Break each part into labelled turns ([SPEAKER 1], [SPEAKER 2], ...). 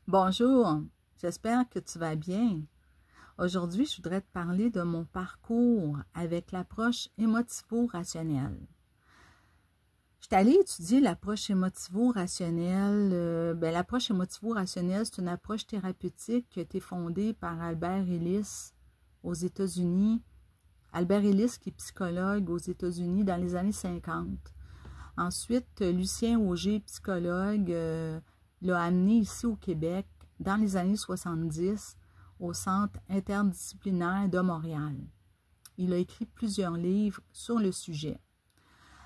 [SPEAKER 1] Bonjour, j'espère que tu vas bien. Aujourd'hui, je voudrais te parler de mon parcours avec l'approche émotivo-rationnelle. Je suis allée étudier l'approche émotivo-rationnelle. L'approche émotivo-rationnelle, c'est une approche thérapeutique qui a été fondée par Albert Ellis aux États-Unis. Albert Ellis, qui est psychologue aux États-Unis dans les années 50. Ensuite, Lucien Auger, psychologue, l'a amené ici au Québec dans les années 70 au Centre interdisciplinaire de Montréal. Il a écrit plusieurs livres sur le sujet.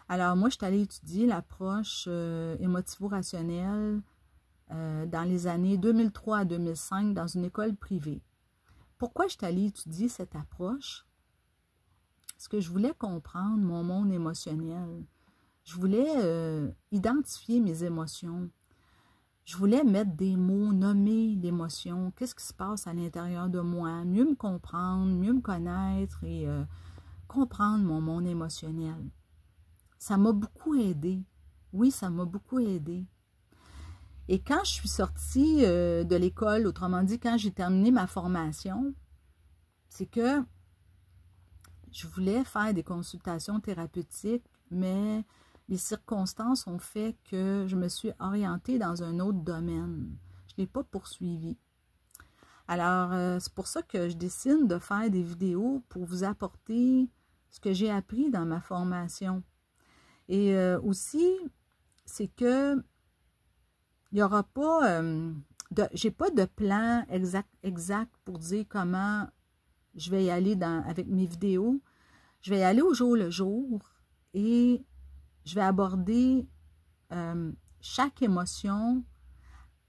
[SPEAKER 1] Alors moi, je suis allée étudier l'approche émotivo-rationnelle dans les années 2003 à 2005 dans une école privée. Pourquoi je suis allée étudier cette approche? Parce que je voulais comprendre mon monde émotionnel. Je voulais identifier mes émotions. Je voulais mettre des mots, nommer l'émotion. Qu'est-ce qui se passe à l'intérieur de moi? Mieux me comprendre, mieux me connaître et comprendre mon monde émotionnel. Ça m'a beaucoup aidé. Oui, ça m'a beaucoup aidé. Et quand je suis sortie de l'école, autrement dit, quand j'ai terminé ma formation, c'est que je voulais faire des consultations thérapeutiques, mais les circonstances ont fait que je me suis orientée dans un autre domaine. Je ne l'ai pas poursuivi. Alors, c'est pour ça que je décide de faire des vidéos pour vous apporter ce que j'ai appris dans ma formation. Et aussi, c'est que il n'y aura pas, j'ai pas de plan exact pour dire comment je vais y aller avec mes vidéos. Je vais y aller au jour le jour et je vais aborder chaque émotion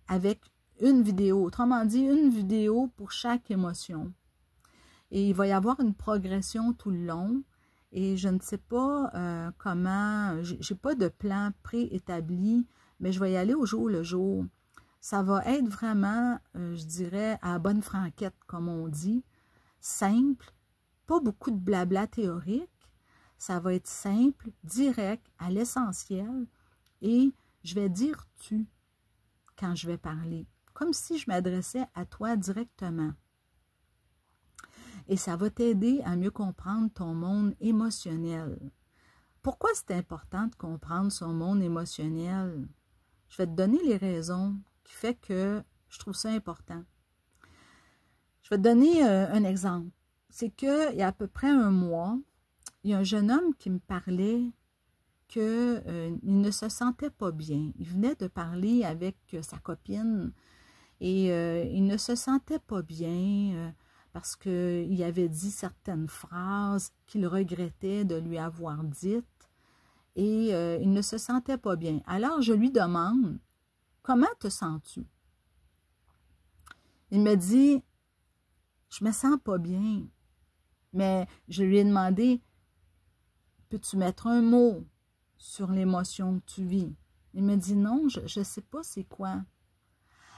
[SPEAKER 1] avec une vidéo. Autrement dit, une vidéo pour chaque émotion. Et il va y avoir une progression tout le long. Et je ne sais pas comment, j'ai pas de plan préétabli, mais je vais y aller au jour le jour. Ça va être vraiment, je dirais, à la bonne franquette, comme on dit, simple, pas beaucoup de blabla théorique. Ça va être simple, direct, à l'essentiel, et je vais dire « tu » quand je vais parler, comme si je m'adressais à toi directement. Et ça va t'aider à mieux comprendre ton monde émotionnel. Pourquoi c'est important de comprendre son monde émotionnel? Je vais te donner les raisons qui font que je trouve ça important. Je vais te donner un exemple. C'est qu'il y a à peu près un mois, il y a un jeune homme qui me parlait qu'il ne se sentait pas bien. Il venait de parler avec sa copine et il ne se sentait pas bien parce qu'il avait dit certaines phrases qu'il regrettait de lui avoir dites et il ne se sentait pas bien. Alors je lui demande, comment te sens-tu? Il me dit, je me sens pas bien. Mais je lui ai demandé, peux-tu mettre un mot sur l'émotion que tu vis? Il me dit non, je ne sais pas c'est quoi.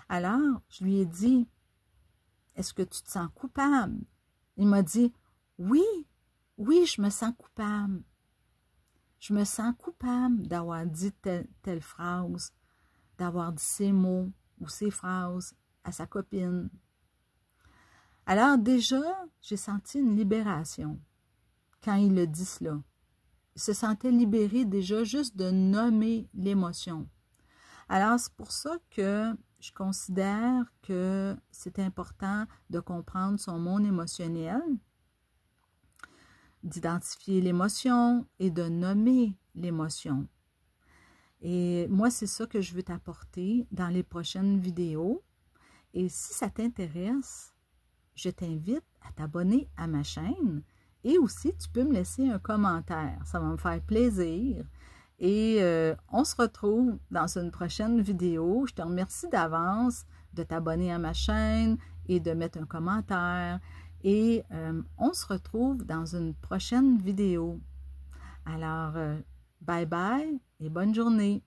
[SPEAKER 1] Alors, je lui ai dit, est-ce que tu te sens coupable? Il m'a dit, oui, je me sens coupable. Je me sens coupable d'avoir dit telle phrase, d'avoir dit ces mots ou ces phrases à sa copine. Alors déjà, j'ai senti une libération quand il a dit cela. Il se sentait libéré déjà juste de nommer l'émotion. Alors, c'est pour ça que je considère que c'est important de comprendre son monde émotionnel, d'identifier l'émotion et de nommer l'émotion. Et moi, c'est ça que je veux t'apporter dans les prochaines vidéos. Et si ça t'intéresse, je t'invite à t'abonner à ma chaîne. Et aussi, tu peux me laisser un commentaire. Ça va me faire plaisir. Et on se retrouve dans une prochaine vidéo. Je te remercie d'avance de t'abonner à ma chaîne et de mettre un commentaire. Et on se retrouve dans une prochaine vidéo. Alors, bye bye et bonne journée.